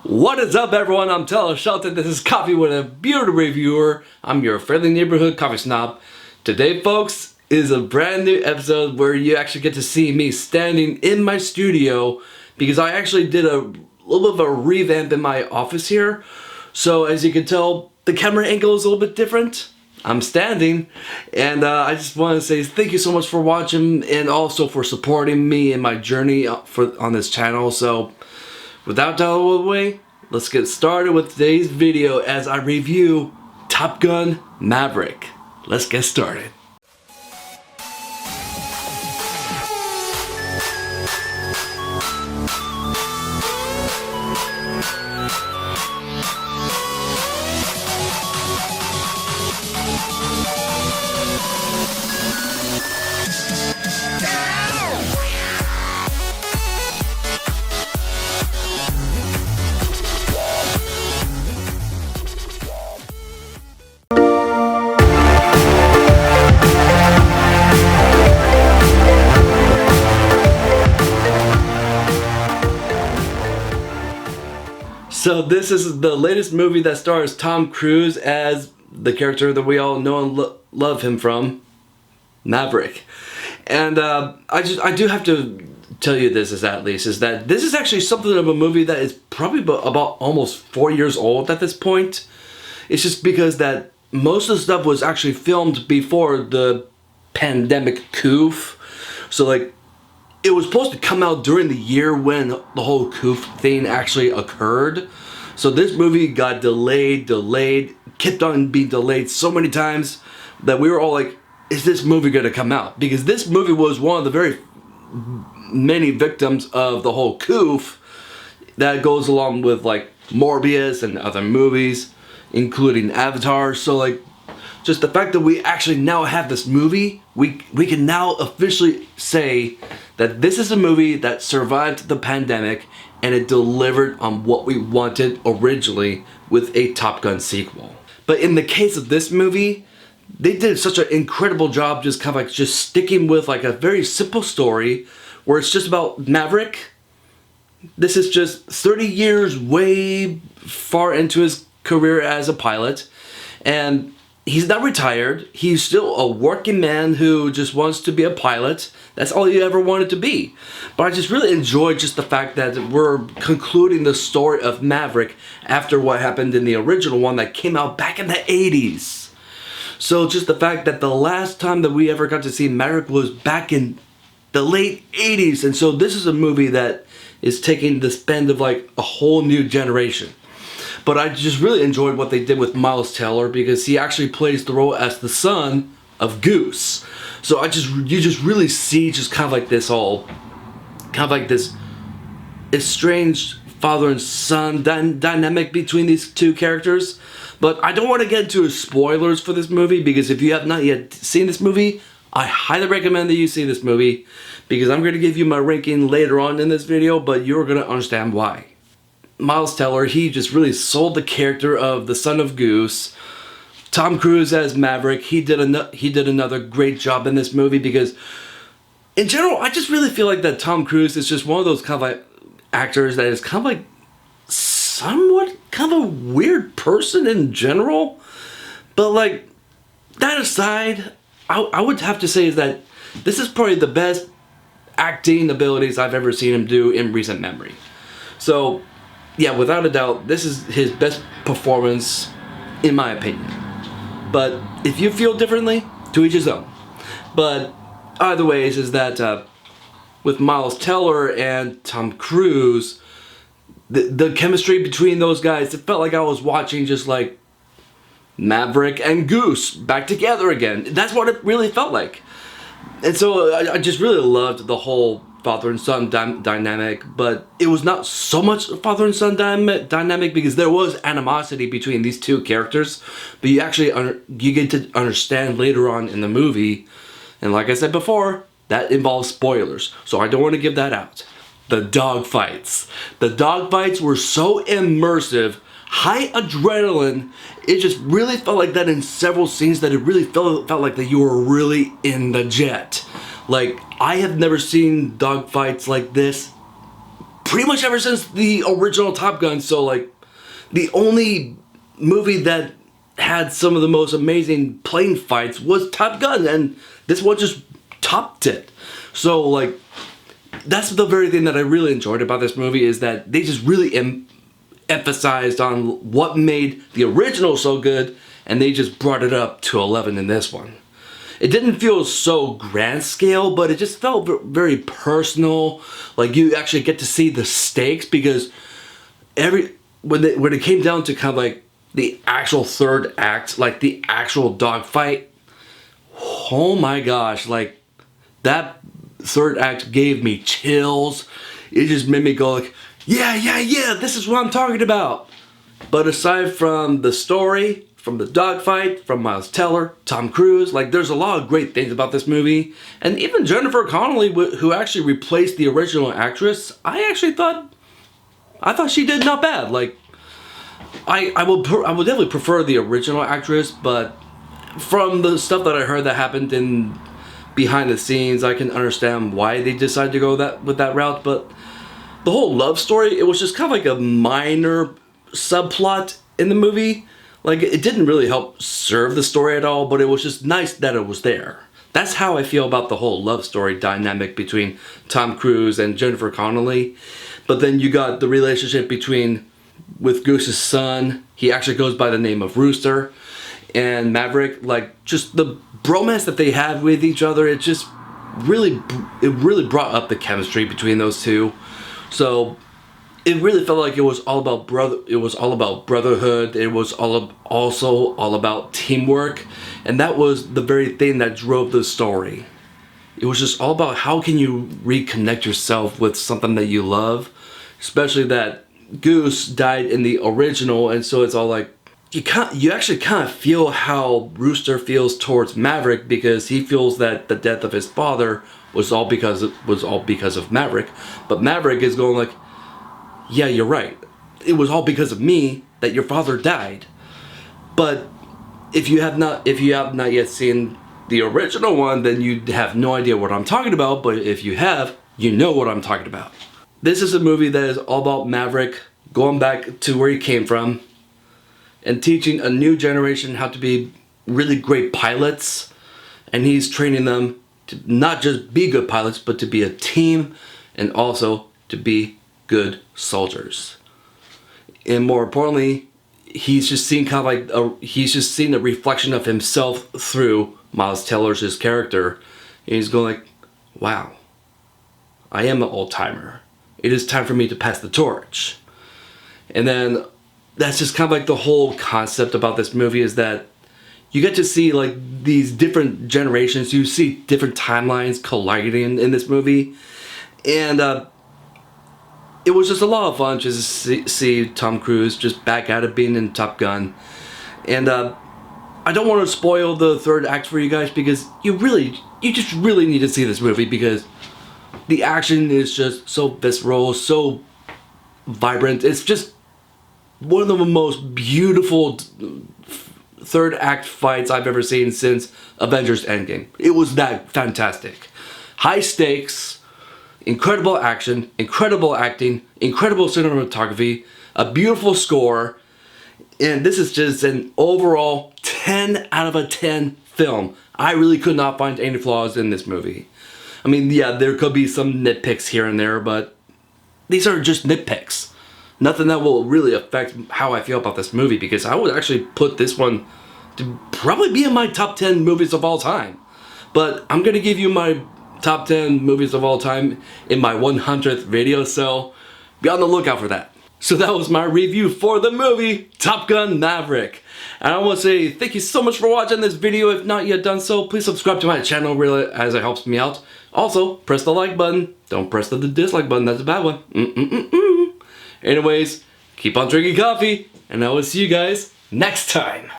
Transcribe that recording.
What is up, everyone? I'm Tyler Shelton. This is Coffee with a Beard Reviewer. I'm your friendly neighborhood coffee snob. Today, folks, is a brand new episode where you actually get to see me standing in my studio because I actually did a little bit of a revamp in my office here. So as you can tell, the camera angle is a little bit different. I'm standing, and I just want to say thank you so much for watching and also for supporting me in my journey on this channel. So without all the way, let's get started with today's video as I review Top Gun Maverick. Let's get started. So this is the latest movie that stars Tom Cruise as the character that we all know and love him from, Maverick. And I do have to tell you this is that this is actually something of a movie that is probably about almost 4 years old at this point. It's just because that most of the stuff was actually filmed before the pandemic coup. So like, it was supposed to come out during the year when the whole coup thing actually occurred. So this movie got delayed, kept on being delayed so many times that we were all like, is this movie going to come out? Because this movie was one of the very many victims of the whole coup that goes along with like Morbius and other movies, including Avatar. So like, just the fact that we actually now have this movie, we can now officially say that this is a movie that survived the pandemic and it delivered on what we wanted originally with a Top Gun sequel. But in the case of this movie, they did such an incredible job just kind of like just sticking with like a very simple story where it's just about Maverick. This is just 30 years way far into his career as a pilot, and he's not retired. He's still a working man who just wants to be a pilot. That's all he ever wanted to be. But I just really enjoyed just the fact that we're concluding the story of Maverick after what happened in the original one that came out back in the 80s. So just the fact that the last time that we ever got to see Maverick was back in the late 80s. And so this is a movie that is taking the spend of like a whole new generation. But I just really enjoyed what they did with Miles Teller because he actually plays the role as the son of Goose. So you just really see just kind of like this estranged father and son dynamic between these two characters. But I don't want to get into spoilers for this movie because if you have not yet seen this movie, I highly recommend that you see this movie because I'm going to give you my ranking later on in this video, but you're going to understand why. Miles Teller, he just really sold the character of the son of Goose. Tom Cruise as Maverick, he did another great job in this movie because in general, I just really feel like that Tom Cruise is just one of those kind of like actors that is kind of like somewhat kind of a weird person in general. But like, that aside, I would have to say is that this is probably the best acting abilities I've ever seen him do in recent memory. So yeah, without a doubt, this is his best performance, in my opinion. But if you feel differently, to each his own. But either way, is that with Miles Teller and Tom Cruise, the chemistry between those guys, it felt like I was watching just like Maverick and Goose back together again. That's what it really felt like. And so I just really loved the whole father and son dynamic, but it was not so much father and son dynamic because there was animosity between these two characters, but you actually you get to understand later on in the movie, and like I said before, that involves spoilers, so I don't want to give that out. The dog fights were so immersive, high adrenaline. It just really felt like that in several scenes, that it really felt like that you were really in the jet. Like, I have never seen dogfights like this pretty much ever since the original Top Gun. So like, the only movie that had some of the most amazing plane fights was Top Gun, and this one just topped it. So like, that's the very thing that I really enjoyed about this movie, is that they just really emphasized on what made the original so good, and they just brought it up to 11 in this one. It didn't feel so grand scale, but it just felt very personal. Like, you actually get to see the stakes, because when it came down to kind of like the actual third act, like the actual dogfight, oh my gosh, like that third act gave me chills. It just made me go like, yeah, this is what I'm talking about. But aside from the story, from the dogfight, from Miles Teller, Tom Cruise, like, there's a lot of great things about this movie. And even Jennifer Connelly, who actually replaced the original actress, I thought she did not bad. Like, I would definitely prefer the original actress, but from the stuff that I heard that happened in behind the scenes, I can understand why they decided to go with that route. But the whole love story, it was just kind of like a minor subplot in the movie. Like, it didn't really help serve the story at all, but it was just nice that it was there. That's how I feel about the whole love story dynamic between Tom Cruise and Jennifer Connelly. But then you got the relationship with Goose's son. He actually goes by the name of Rooster. And Maverick, like, just the bromance that they had with each other, it really brought up the chemistry between those two. So it really felt like it was all about brotherhood. It was also all about teamwork, and that was the very thing that drove the story. It was just all about how can you reconnect yourself with something that you love, especially that Goose died in the original, and so it's all like, you actually kind of feel how Rooster feels towards Maverick, because he feels that the death of his father was all because of Maverick. But Maverick is going like, yeah, you're right. It was all because of me that your father died. But if you have not yet seen the original one, then you have no idea what I'm talking about. But if you have, you know what I'm talking about. This is a movie that is all about Maverick going back to where he came from and teaching a new generation how to be really great pilots. And he's training them to not just be good pilots, but to be a team, and also to be good soldiers. And more importantly, he's just seeing a reflection of himself through Miles Teller's character. And he's going like, wow, I am an old-timer. It is time for me to pass the torch. And then that's just kind of like the whole concept about this movie, is that you get to see like these different generations. You see different timelines colliding in this movie. And it was just a lot of fun just to see Tom Cruise just back at it, being in Top Gun. And I don't want to spoil the third act for you guys, because you just really need to see this movie, because the action is just so visceral, so vibrant. It's just one of the most beautiful third act fights I've ever seen since Avengers Endgame. It was that fantastic. High stakes, incredible action, incredible acting, incredible cinematography, a beautiful score, and this is just an overall 10 out of 10 film. I really could not find any flaws in this movie. I mean, yeah, there could be some nitpicks here and there, but these are just nitpicks. Nothing that will really affect how I feel about this movie, because I would actually put this one to probably be in my top 10 movies of all time. But I'm going to give you my top 10 movies of all time in my 100th video, so be on the lookout for that. So that was my review for the movie Top Gun Maverick. And I want to say thank you so much for watching this video. If not yet done so, please subscribe to my channel, really, as it helps me out. Also, press the like button. Don't press the dislike button, that's a bad one. Anyways, keep on drinking coffee, and I will see you guys next time.